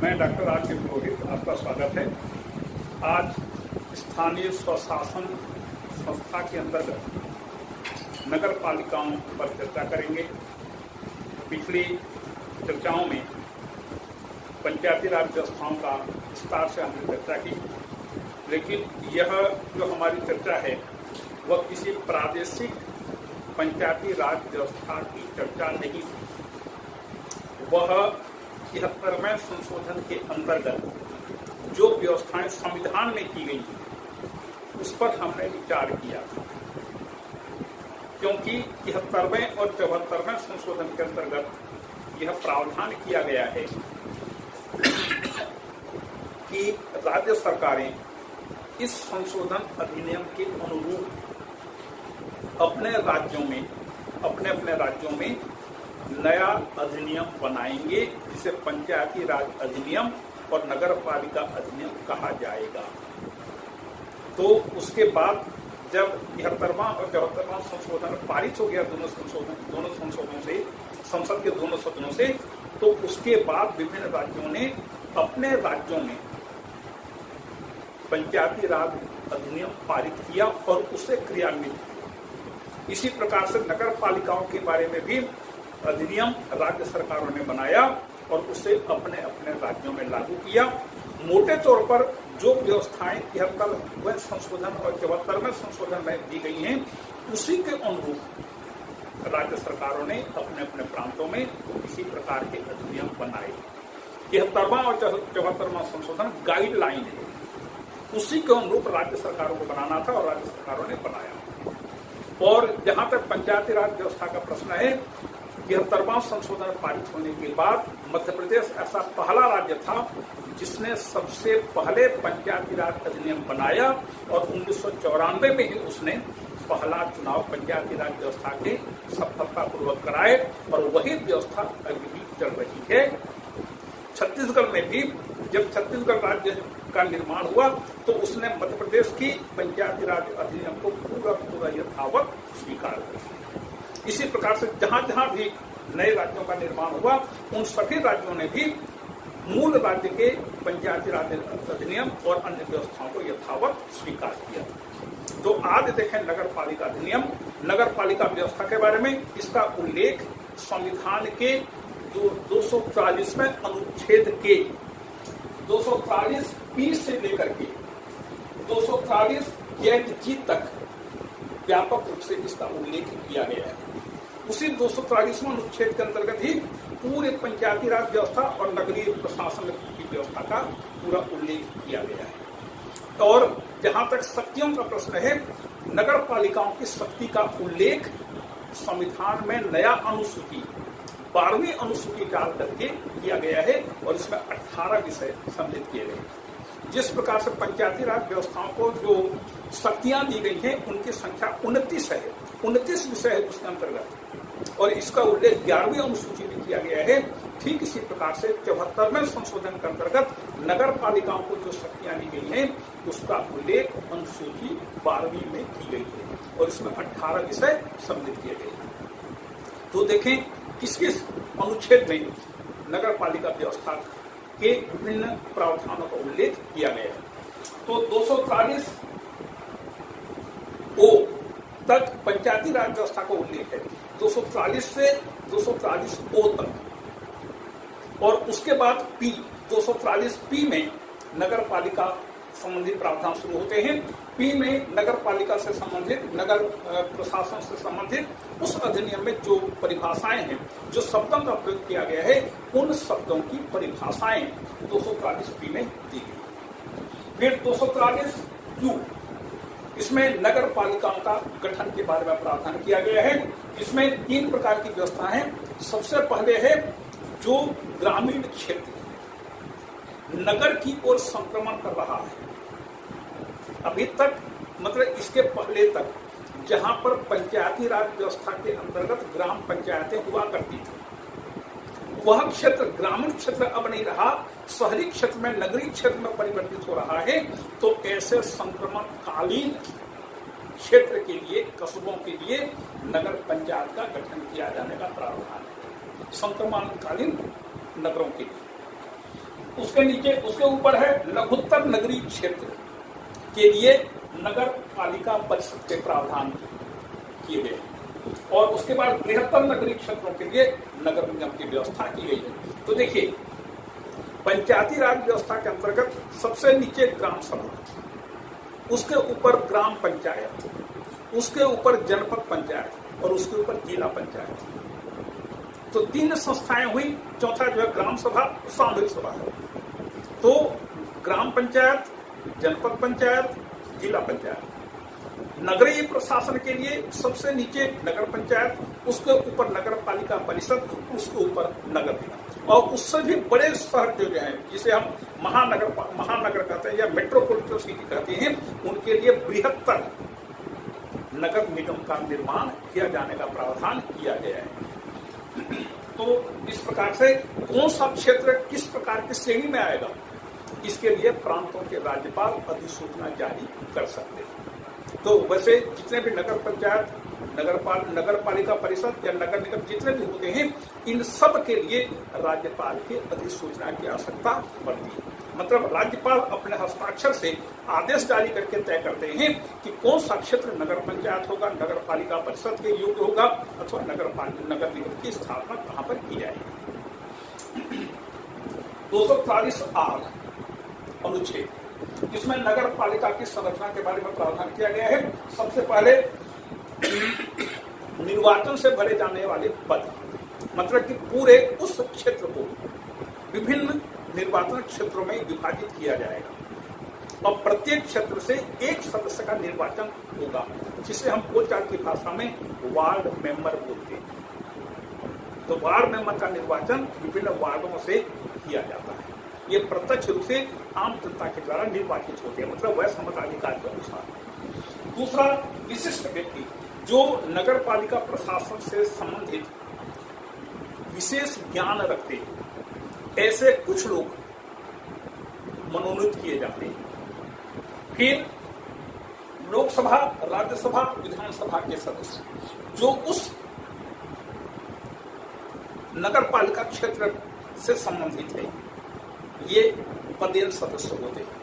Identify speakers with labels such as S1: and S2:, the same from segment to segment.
S1: मैं doctor R के पुरोहित, आपका स्वागत है। आज स्थानीय स्वशासन संस्था के अंतर्गत नगर पालिकाओं पर चर्चा करेंगे। पिछली चर्चाओं में पंचायती राज व्यवस्थाओं का विस्तार से हमने चर्चा की, लेकिन यह जो हमारी चर्चा है वह किसी प्रादेशिक पंचायती राज व्यवस्था की चर्चा नहीं, वह 73वें संशोधन के अंतर्गत जो व्यवस्थाएं संविधान में की गई उस पर हमने विचार किया था। क्योंकि 73वें और 74वें संशोधन के अंतर्गत यह प्रावधान किया गया है कि राज्य सरकारें इस संशोधन अधिनियम के अनुरूप अपने अपने राज्यों में नया अधिनियम बनाएंगे, जिसे पंचायती राज अधिनियम और नगर पालिका अधिनियम कहा जाएगा। तो उसके बाद जब 73वां और 74वां संशोधन पारित हो गया दोनों संशोधनों से, संसद के दोनों सदनों से, तो उसके बाद विभिन्न राज्यों ने अपने राज्यों में पंचायती राज अधिनियम पारित किया और उसे क्रियान्वित किया। इसी प्रकार से नगर पालिकाओं के बारे में भी अधिनियम राज्य सरकारों ने बनाया और उसे अपने अपने राज्यों में लागू किया। मोटे तौर पर जो व्यवस्थाएं 73वें संशोधन और 74वें संशोधन में दी गई हैं, उसी के अनुरूप राज्य सरकारों ने अपने अपने प्रांतों में इसी प्रकार के अधिनियम बनाए। 73वां और 74वां संशोधन गाइडलाइन है, उसी के अनुरूप राज्य सरकारों को बनाना था और राज्य सरकारों ने बनाया। और जहां तक पंचायती राज व्यवस्था का प्रश्न है, 73वां संशोधन पारित होने के बाद मध्य प्रदेश ऐसा पहला राज्य था जिसने सबसे पहले पंचायती राज अधिनियम बनाया और 1994 में ही उसने पहला चुनाव पंचायती राज व्यवस्था के सफलतापूर्वक कराए और वही व्यवस्था अभी भी चल रही है। छत्तीसगढ़ में भी जब छत्तीसगढ़ राज्य का निर्माण हुआ तो उसने मध्य प्रदेश की पंचायती राज अधिनियम को पूरा यथावत स्वीकार किया। इसी प्रकार से जहां जहां भी नए राज्यों का निर्माण हुआ, उन सभी राज्यों ने भी मूल राज्य के पंचायती राज अधिनियम और अन्य व्यवस्थाओं को यथावत स्वीकार किया। तो आज देखें नगर पालिका अधिनियम, नगर पालिका व्यवस्था के बारे में। इसका उल्लेख संविधान के 244वें अनुच्छेद के 244 पी से लेकर के 244 जी तक व्यापक रूप से इसका उल्लेख किया गया है। उसी 244वें अनुच्छेद के अंतर्गत ही पूरे पंचायती राज व्यवस्था और नगरीय प्रशासन की व्यवस्था का पूरा उल्लेख किया गया है। और जहां तक शक्तियों का प्रश्न है, नगर पालिकाओं की शक्ति का उल्लेख संविधान में नया अनुसूची 12वीं अनुसूची डाल करके किया गया है और इसमें 18 विषय सम्मिलित किए गए। जिस प्रकार से पंचायती राज व्यवस्थाओं को जो शक्तियां दी गई हैं, उनकी संख्या 29 है, 29 विषय है उसके अंतर्गत, और इसका उल्लेख 11वीं अनुसूची में किया गया है। ठीक इसी प्रकार से 74वें संशोधन के अंतर्गत नगर पालिकाओं को जो शक्तियां दी गई हैं, उसका उल्लेख अनुसूची 12वीं में की गई है और इसमें 18 विषय सम्मिलित किए गए। तो देखें किस किस अनुच्छेद में नगर पालिका व्यवस्था के विभिन्न प्रावधानों का उल्लेख किया गया है। तो 244 ओ तक पंचायती राज व्यवस्था का उल्लेख है, 240 से 240 ओ तक, और उसके बाद पी 240 पी में नगर पालिका संबंधित प्रावधान शुरू होते हैं। पी में नगर पालिका से संबंधित, नगर प्रशासन से संबंधित उस अधिनियम में जो परिभाषाएं हैं, जो शब्दों का प्रयोग किया गया है, उन शब्दों की परिभाषाएं 240 पी में दी गई। फिर 240 क्यू, इसमें नगर पालिकाओं का गठन के बारे में प्रावधान किया गया है। इसमें 3 प्रकार की व्यवस्था है। सबसे पहले है जो ग्रामीण क्षेत्र नगर की ओर संक्रमण कर रहा है। अभी तक मतलब इसके पहले तक जहां पर पंचायती राज व्यवस्था के अंतर्गत ग्राम पंचायतें हुआ करती थी, वह क्षेत्र ग्रामीण क्षेत्र अब नहीं रहा, शहरी क्षेत्र में, नगरीय क्षेत्र में परिवर्तित हो रहा है। तो ऐसे संक्रमणकालीन क्षेत्र के लिए, कस्बों के लिए नगर पंचायत का गठन किया जाने का प्रावधान है, संक्रमणकालीन नगरों के लिए। उसके नीचे उसके ऊपर है लघुत्तर नगरीय क्षेत्र के लिए नगर पालिका परिषद के प्रावधान किए गए और उसके बाद बृहत्तर नगरीय क्षेत्रों के लिए नगर निगम की व्यवस्था की गई है। तो देखिए, पंचायती राज व्यवस्था के अंतर्गत सबसे नीचे ग्राम सभा, उसके ऊपर ग्राम पंचायत, उसके ऊपर जनपद पंचायत और उसके ऊपर जिला पंचायत। तो 3 संस्थाएं हुई। चौथा जो है ग्राम सभा, सामूहिक सभा है। तो ग्राम पंचायत, जनपद पंचायत, जिला पंचायत। नगरीय प्रशासन के लिए सबसे नीचे नगर पंचायत, उसके ऊपर नगर पालिका परिषद, उसके ऊपर नगर निगम। और उससे भी बड़े शहर जो हैं, जिसे हम महानगर कहते हैं या मेट्रोपॉलिटन सिटी कहते हैं, उनके लिए बृहत्तर नगर निगम का निर्माण किया जाने का प्रावधान किया गया है। तो इस प्रकार से कौन सा क्षेत्र किस प्रकार की श्रेणी में आएगा, इसके लिए प्रांतों के राज्यपाल अधिसूचना जारी कर सकते हैं। तो वैसे जितने भी नगर पंचायत, नगर पालिका परिषद या नगर निगम जितने भी होते हैं, इन सब के लिए राज्यपाल की अधिसूचना की आवश्यकता पड़ती है। मतलब राज्यपाल अपने हस्ताक्षर से आदेश जारी करके तय करते हैं कि कौन सा क्षेत्र नगर पंचायत होगा, नगर पालिका परिषद के योग्य होगा अथवा नगर निगम की स्थापना कहां पर की जाएगी। 240R अनुच्छेद, इसमें नगर पालिका की संरचना के बारे में प्रावधान किया गया है। सबसे पहले निर्वाचन से भरे जाने वाले पद, मतलब कि पूरे उस क्षेत्र को विभिन्न निर्वाचन क्षेत्रों में विभाजित किया जाएगा और प्रत्येक क्षेत्र से एक सदस्य का निर्वाचन होगा, जिसे हम बोलचाल की भाषा में वार्ड मेंबर बोलते हैं। तो वार्ड मेंबर का निर्वाचन विभिन्न वार्डों से किया जाता है। ये प्रत्यक्ष रूप से आम जनता के द्वारा निर्वाचित होते हैं, मतलब वैध मताधिकार के अनुसार। दूसरा, विशिष्ट व्यक्ति जो नगर पालिका प्रशासन से संबंधित विशेष ज्ञान रखते हैं, ऐसे कुछ लोग मनोनीत किए जाते हैं। फिर लोकसभा, राज्यसभा, विधानसभा के सदस्य जो उस नगर पालिका क्षेत्र से संबंधित है, ये पदेन सदस्य होते हैं।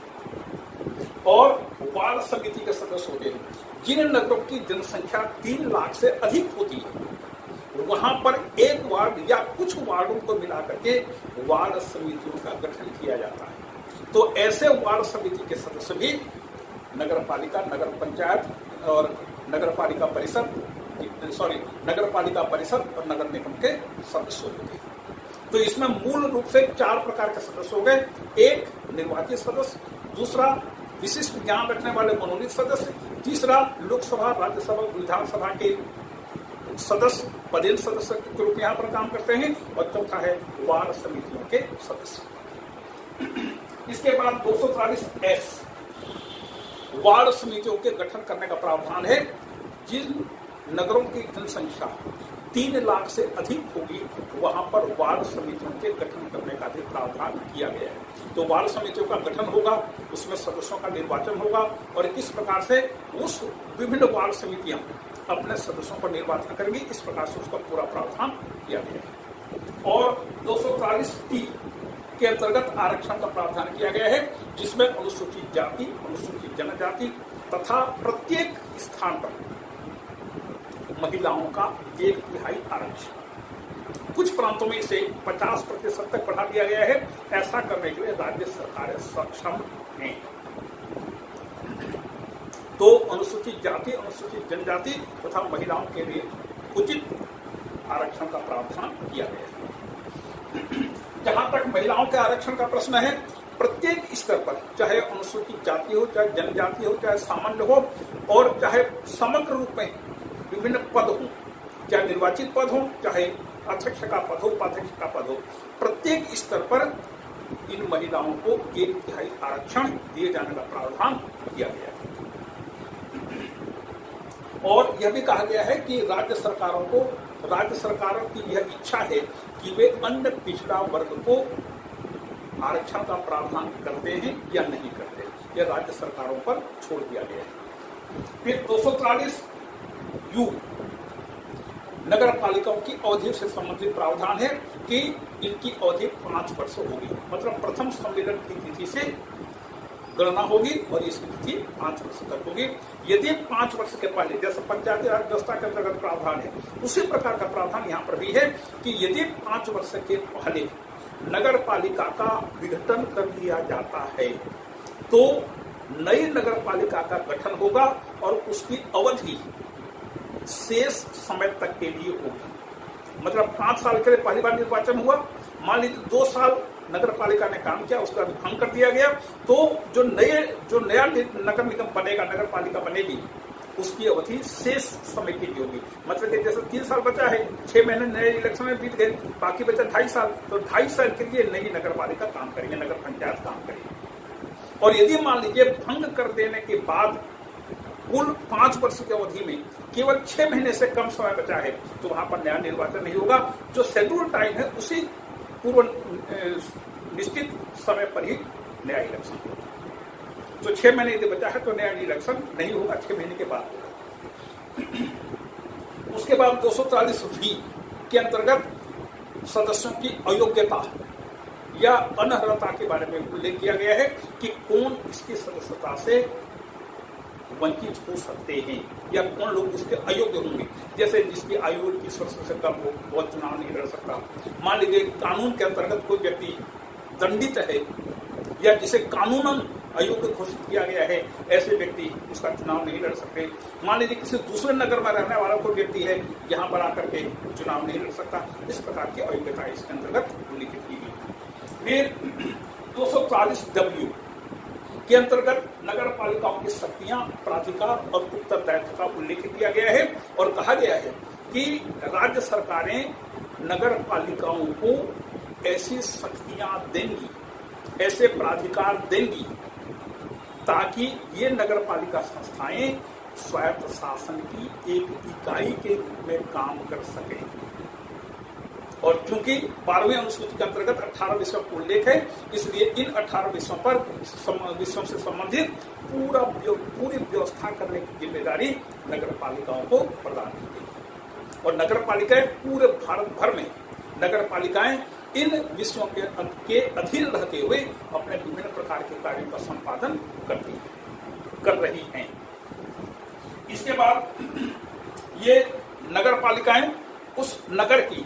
S1: और वार्ड समिति के सदस्य होते हैं। जिन नगरों की जनसंख्या 3 लाख से अधिक होती है, वहां पर एक वार्ड या कुछ वार्डों को मिलाकर के वार्ड समितियों का गठन किया जाता है। तो ऐसे वार्ड समिति के सदस्य भी नगर पालिका, नगर पंचायत और नगर पालिका परिषद और नगर निगम के सदस्य होते हैं। तो इसमें मूल रूप से 4 प्रकार के सदस्य हो गए। एक, निर्वाचित सदस्य। दूसरा, विशिष्ट ज्ञान रखने वाले मनोनीत सदस्य। तीसरा, लोकसभा, राज्यसभा, विधानसभा के सदस्य, पदेन सदस्य के रूप में यहाँ पर काम करते हैं। और चौथा है वार्ड समितियों के सदस्य। इसके बाद 240S वार्ड समितियों के गठन करने का प्रावधान है। जिन नगरों की जनसंख्या 3 लाख से अधिक होगी, वहां पर वार्ड समितियों के गठन करने का भी प्रावधान किया गया है। तो वार्ड समितियों का गठन होगा, उसमें सदस्यों का निर्वाचन होगा और किस प्रकार से उस विभिन्न वार्ड समितियां अपने सदस्यों का निर्वाचन करेंगी, इस प्रकार से उसका पूरा प्रावधान किया गया है। और 240T के अंतर्गत आरक्षण का प्रावधान किया गया है, जिसमें अनुसूचित जाति, अनुसूचित जनजाति तथा प्रत्येक स्थान पर महिलाओं का 1/3 आरक्षण। कुछ प्रांतों में इसे 50% तक बढ़ा दिया गया है। ऐसा करने के लिए राज्य सरकारें सक्षम हैं। तो अनुसूचित जाति, अनुसूचित जनजाति तथा महिलाओं के लिए उचित आरक्षण का प्रावधान किया गया है। जहां तक महिलाओं के आरक्षण का प्रश्न है, प्रत्येक स्तर पर, चाहे अनुसूचित जाति हो, चाहे जनजाति हो, चाहे सामान्य हो और चाहे समग्र रूप में विभिन्न पद हो, चाहे निर्वाचित पद हो, चाहे अध्यक्ष का पद हो, उपाध्यक्ष का पद हो, प्रत्येक स्तर पर इन महिलाओं को 1/3 आरक्षण दिए जाने का प्रावधान किया गया है। और यह भी कहा गया है कि राज्य सरकारों की यह इच्छा है कि वे अन्य पिछड़ा वर्ग को आरक्षण का प्रावधान करते हैं या नहीं करते हैं, यह राज्य सरकारों पर छोड़ दिया गया है। फिर 240U नगर पालिकाओं की अवधि से संबंधित प्रावधान है कि इनकी अवधि 5 वर्ष होगी। मतलब प्रथम सम्मेलन की तिथि से गणना होगी और इसकी तिथि 5 वर्ष तक होगी। यदि 5 वर्ष के पहले, जैसे पंचायती राज व्यवस्था के अंतर्गत प्रावधान है, उसी प्रकार का प्रावधान यहाँ पर भी है कि यदि 5 वर्ष के पहले नगर पालिका का विघटन कर लिया जाता है तो नई नगर पालिका का गठन होगा और उसकी अवधि शेष समय तक के लिए होगी। मतलब 5 साल के लिए पहली बार निर्वाचन हुआ, मान लीजिए 2 साल नगर पालिका ने काम किया, उसका भंग कर दिया गया, तो जो नया नगर निगम बनेगा, नगर पालिका बनेगी, उसकी अवधि शेष समय की होगी। मतलब कि जैसे 3 साल बचा है, 6 महीने नए इलेक्शन में बीत गए, बाकी बचा 2.5 साल, तो 2.5 साल के लिए नई नगर पालिका काम करेंगे, नगर पंचायत काम करेगी। और यदि मान लीजिए भंग कर देने के बाद कुल 5 वर्ष की अवधि में केवल 6 महीने से कम समय बचा है तो वहां पर नया निर्वाचन नहीं होगा। जो शेड्यूल टाइम है उसी पूर्व निश्चित समय पर ही नया इलेक्शन होगा। तो 6 महीने यदि बचा है तो नया इलेक्शन नहीं होगा, 6 महीने के बाद होगा। उसके बाद 240V के अंतर्गत सदस्यों की अयोग्यता या अनर्हता के बारे में उल्लेख किया गया है कि कौन इसकी सदस्यता से वंचित हो सकते हैं या कौन लोग उसके अयोग्य होंगे। जैसे जिसकी आयु 20 वर्ष से कम हो वह चुनाव नहीं लड़ सकता। मान लीजिए कानून के अंतर्गत कोई व्यक्ति दंडित है या जिसे कानूनन अयोग्य घोषित किया गया है, ऐसे व्यक्ति उसका चुनाव नहीं लड़ सकते। मान लीजिए किसी दूसरे नगर में रहने वाला कोई व्यक्ति है, यहाँ पर आकर के चुनाव नहीं लड़ सकता। इस प्रकार की अयोग्यता इसके अंतर्गत उल्लिखित की गई। फिर 240W के अंतर्गत नगर पालिकाओं की शक्तियां, प्राधिकार और उत्तरदायित्व का उल्लेख किया गया है और कहा गया है कि राज्य सरकारें नगर पालिकाओं को ऐसी शक्तियां देंगी, ऐसे प्राधिकार देंगी ताकि ये नगर पालिका संस्थाएं स्वायत्त शासन की एक इकाई के रूप में काम कर सकें। और चूंकि 12वीं अनुसूची के अंतर्गत 18 विषयों का उल्लेख है, इसलिए इन 18 विषयों से संबंधित पूरी व्यवस्था करने की जिम्मेदारी नगर पालिकाओं को प्रदान की गई। और नगर पालिकाएं पूरे भारत भर में नगर पालिकाएं इन विषयों के अधीन रहते हुए अपने विभिन्न प्रकार के कार्यों का संपादन कर रही हैं। इसके बाद ये नगर पालिकाएं उस नगर की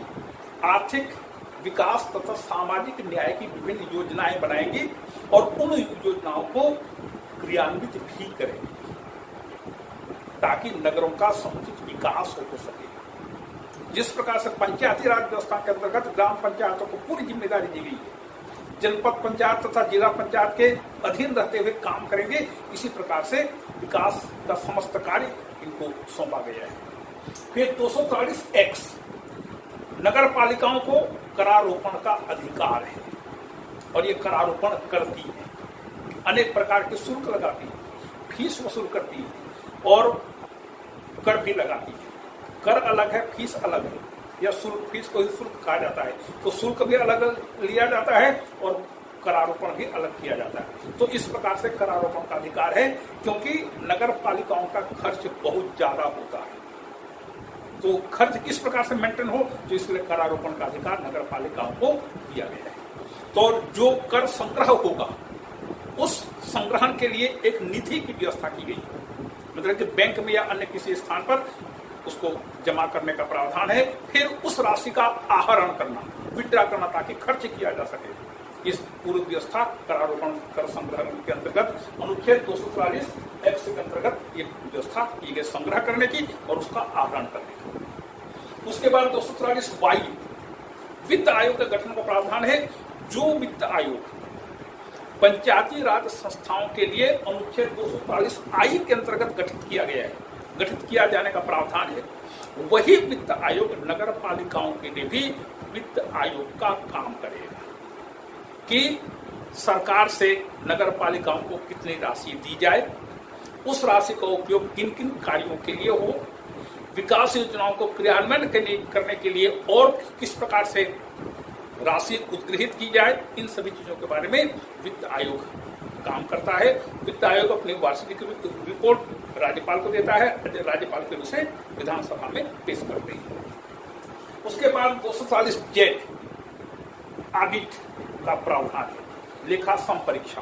S1: आर्थिक विकास तथा सामाजिक न्याय की विभिन्न योजनाएं बनाएंगी और उन योजनाओं को क्रियान्वित भी करेंगी ताकि नगरों का समुचित विकास हो सके। जिस प्रकार से पंचायती राज व्यवस्था के अंतर्गत ग्राम पंचायतों को पूरी जिम्मेदारी दी गई है, जनपद पंचायत तथा जिला पंचायत के अधीन रहते हुए काम करेंगे, इसी प्रकार से विकास का समस्त कार्य इनको सौंपा गया है। फिर 240X नगर पालिकाओं को करारोपण का अधिकार है और ये करारोपण करती है, अनेक प्रकार के शुल्क लगाती है, फीस वसूल करती है और कर भी लगाती है। कर अलग है, फीस अलग है, या शुल्क, फीस को ही शुल्क कहा जाता है, तो शुल्क भी अलग लिया जाता है और करारोपण भी अलग किया जाता है। तो इस प्रकार से करारोपण का अधिकार है, क्योंकि नगर पालिकाओं का खर्च बहुत ज्यादा होता है, तो खर्च किस प्रकार से मेंटेन हो, तो इसलिए करारोपण का अधिकार नगर पालिकाओं को दिया गया है। तो जो कर संग्रह होगा उस संग्रहण के लिए एक निधि की व्यवस्था की गई, मतलब कि बैंक में या अन्य किसी स्थान पर उसको जमा करने का प्रावधान है। फिर उस राशि का आहरण करना, विड्रा करना, ताकि खर्च किया जा सके। इस पूरी व्यवस्था करारोपण कर संग्रह के अंतर्गत अनुच्छेद 244X के अंतर्गत ये व्यवस्था की गई, संग्रह करने की और उसका आहरण करने की। उसके बाद 244Y वित्त आयोग के गठन का प्रावधान है। जो वित्त आयोग पंचायती राज संस्थाओं के लिए अनुच्छेद 244I के अंतर्गत गठित किया गया है, गठित किया जाने का प्रावधान है, वही वित्त आयोग नगर पालिकाओं के लिए भी वित्त आयोग का काम करेगा कि सरकार से नगर पालिकाओं को कितनी राशि दी जाए, उस राशि का उपयोग किन किन कार्यों के लिए हो, विकास योजनाओं को क्रियान्वयन करने के लिए और किस प्रकार से राशि उद्गृहित की जाए, इन सभी चीजों के बारे में वित्त आयोग काम करता है। वित्त आयोग अपनी वार्षिक रिपोर्ट राज्यपाल को देता है, राज्यपाल फिर उसे विधानसभा में पेश करते हैं। उसके बाद 240 जेड ऑडिट का प्रावधान है, लेखा संपरीक्षा।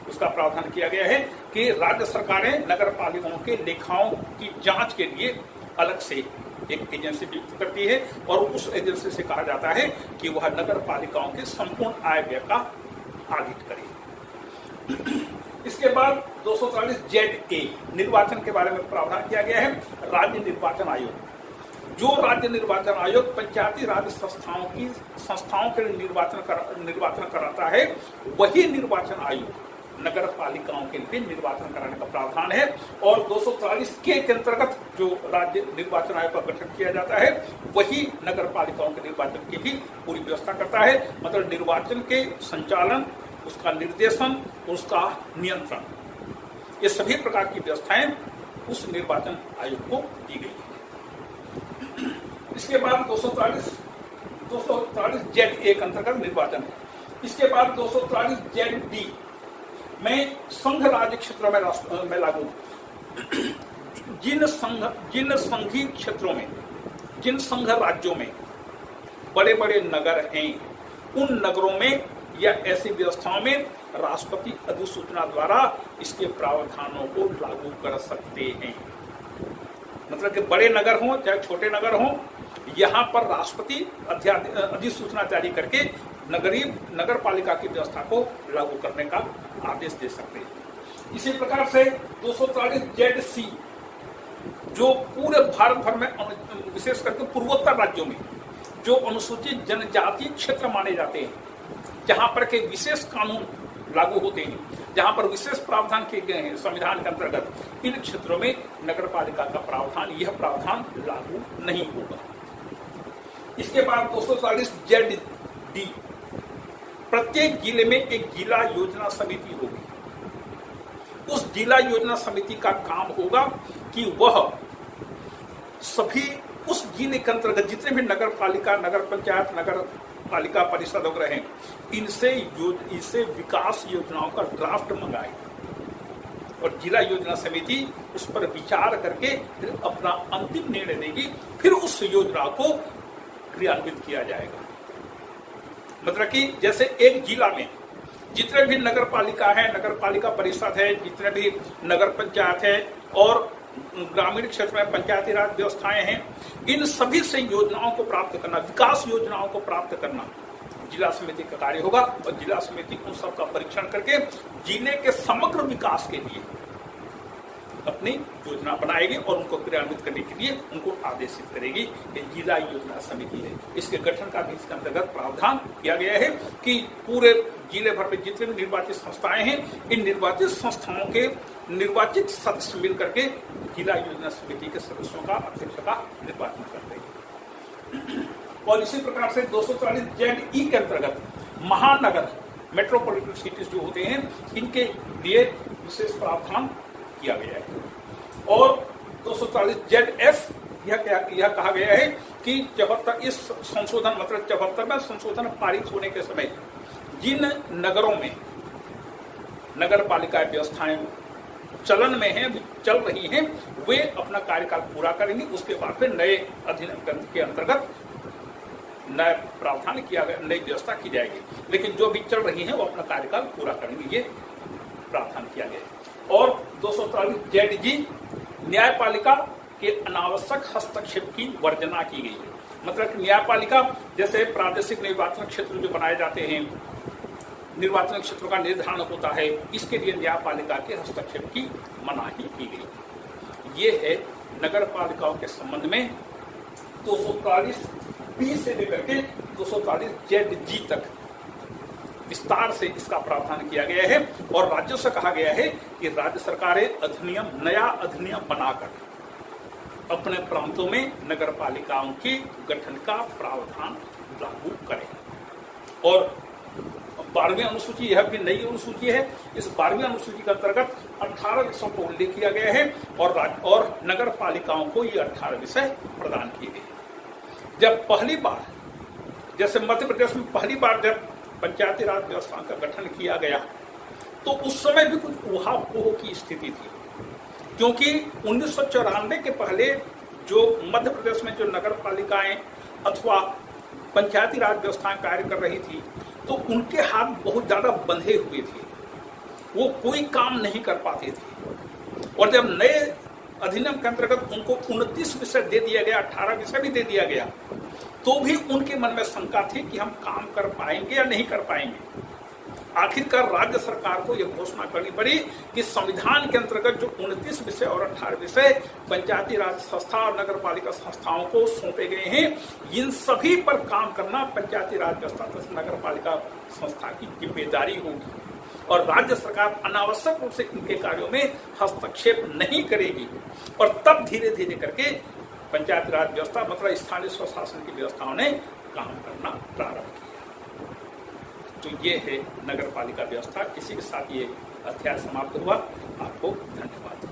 S1: उसका प्रावधान किया गया है कि राज्य सरकारें नगर पालिकाओं के लेखाओं की जांच के लिए अलग से एक एजेंसी नियुक्त करती है और उस एजेंसी से कहा जाता है कि वह नगर पालिकाओं के संपूर्ण आय व्यय का ऑडिट करे। इसके बाद 240 जेड ए निर्वाचन के बारे में प्रावधान किया गया है। राज्य निर्वाचन आयोग, जो राज्य निर्वाचन आयोग पंचायती राज संस्थाओं के निर्वाचन कराता है, वही निर्वाचन आयोग नगर पालिकाओं के लिए निर्वाचन कराने का प्रावधान है। और 240 के अंतर्गत जो राज्य निर्वाचन आयोग का गठन किया जाता है, वही नगर पालिकाओं के निर्वाचन की भी पूरी व्यवस्था करता है। मतलब निर्वाचन के संचालन, उसका निर्देशन, उसका नियंत्रण, ये सभी प्रकार की व्यवस्थाएं उस निर्वाचन आयोग को दी गई है। इसके बाद 240 जेड ए के अंतर्गत निर्वाचन है। इसके बाद 240 जेड डी में संघ राज्य क्षेत्रों में लागू, जिन संघीय क्षेत्रों में, जिन संघ राज्यों में बड़े बड़े नगर हैं, उन नगरों में या ऐसी व्यवस्थाओं में राष्ट्रपति अधिसूचना द्वारा इसके प्रावधानों को लागू कर सकते हैं। मतलब कि बड़े नगर हों चाहे छोटे नगर हों, यहाँ पर राष्ट्रपति अधिसूचना जारी करके नगर पालिका की व्यवस्था को लागू करने का आदेश दे सकते हैं। इसी प्रकार से 240 जेड सी, जो पूरे भारत भर में विशेष करके पूर्वोत्तर राज्यों में जो अनुसूचित जनजाति क्षेत्र माने जाते हैं, जहां पर के विशेष कानून लागू होते हैं, जहां पर विशेष प्रावधान किए गए हैं संविधान के अंतर्गत, इन क्षेत्रों में नगर पालिका का प्रावधान, यह प्रावधान लागू नहीं होगा। इसके बाद 240 जेड डी, प्रत्येक जिले में एक जिला योजना समिति होगी। उस जिला योजना समिति का काम होगा कि वह सभी उस जिले के अंतर्गत जितने भी नगर पालिका, नगर पंचायत, नगर पालिका परिषद वगैरह हैं, इनसे विकास योजनाओं का ड्राफ्ट मंगाए और जिला योजना समिति उस पर विचार करके फिर अपना अंतिम निर्णय देगी, फिर उस योजना को क्रियान्वित किया जाएगा। मतलब कि जैसे एक जिला में जितने भी नगर पालिका है, नगर पालिका परिषद है, जितने भी नगर पंचायत है और ग्रामीण क्षेत्र में पंचायती राज व्यवस्थाएं हैं, इन सभी से योजनाओं को प्राप्त करना, विकास योजनाओं को प्राप्त करना जिला समिति का कार्य होगा। और जिला समिति उन सब का परीक्षण करके जिले के समग्र विकास के लिए अपनी योजना बनाएगी और उनको क्रियान्वित करने के लिए उनको आदेशित करेगी। ये जिला योजना समिति है। इसके गठन का भी इसके अंतर्गत प्रावधान किया गया है कि पूरे जिले भर में जितने भी निर्वाचित संस्थाएं हैं, इन निर्वाचित संस्थाओं के निर्वाचित सदस्य मिलकर के जिला योजना समिति के सदस्यों का, अध्यक्ष का निर्वाचन करते हैं। और इसी प्रकार से 240 जेड ई के अंतर्गत महानगर, मेट्रोपॉलिटन सिटीज जो होते हैं, इनके लिए विशेष प्रावधान किया गया है। और 240 जेड एफ यह कहा गया है कि 74 इस संशोधन मतलब 74वां संशोधन पारित होने के समय जिन नगरों में नगर पालिका व्यवस्थाएं चलन में हैं, चल रही हैं, वे अपना कार्यकाल पूरा करेंगे। उसके बाद फिर नए अधिनियम के अंतर्गत नया प्रावधान किया गया, नई व्यवस्था की जाएगी। लेकिन जो भी चल रही है वो अपना कार्यकाल पूरा करेंगे, ये प्रावधान किया गया। और 243 जेड जी, न्यायपालिका के अनावश्यक हस्तक्षेप की वर्जना की गई है। मतलब न्यायपालिका जैसे प्रादेशिक निर्वाचन क्षेत्र जो बनाए जाते हैं, निर्वाचन क्षेत्रों का निर्धारण होता है, इसके लिए न्यायपालिका के हस्तक्षेप की मनाही की गई। ये है नगर पालिकाओं के संबंध में 243 बी से लेकर के 243 जेड जी तक विस्तार से इसका प्रावधान किया गया है। और राज्यों से कहा गया है कि राज्य सरकारें नया अधिनियम बनाकर अपने प्रांतों में नगर पालिकाओं के गठन का प्रावधान लागू करें। और 12वीं अनुसूची, यह भी नई अनुसूची है। इस 12वीं अनुसूची के अंतर्गत 18 विषयों को उल्लेख किया गया है और नगर पालिकाओं को ये 18 विषय प्रदान किए गए। जब पहली बार, जैसे मध्य प्रदेश में पहली बार जब पंचायती राज व्यवस्था का गठन किया गया, तो उस समय भी कुछ ऊहापोह की स्थिति थी, क्योंकि 1994 के पहले जो मध्य प्रदेश में जो नगर पालिकाएं अथवा पंचायती राज व्यवस्थाएं कार्य कर रही थी, तो उनके हाथ बहुत ज्यादा बंधे हुए थे, वो कोई काम नहीं कर पाते थे। और जब नए अधिनियम के अंतर्गत उनको 29 विषय दे दिया गया, 18 विषय भी दे दिया गया, तो भी उनके मन में शंका थी कि हम काम कर पाएंगे या नहीं कर पाएंगे। आखिरकार राज्य सरकार को यह घोषणा करनी पड़ी कि संविधान के अंतर्गत जो 29 विषय और 18 विषय पंचायती राज संस्था और नगर पालिका संस्थाओं को सौंपे गए हैं, इन सभी पर काम करना पंचायती राज व्यवस्था तथा नगर पालिका संस्था की जिम्मेदारी होगी और राज्य सरकार अनावश्यक रूप से इनके कार्यों में हस्तक्षेप नहीं करेगी। और तब धीरे धीरे करके पंचायत राज व्यवस्था मतलब स्थानीय स्वशासन की व्यवस्थाओं ने काम करना प्रारंभ किया। तो ये है नगर पालिका व्यवस्था। इसी के साथ ये अध्याय समाप्त हुआ। आपको धन्यवाद।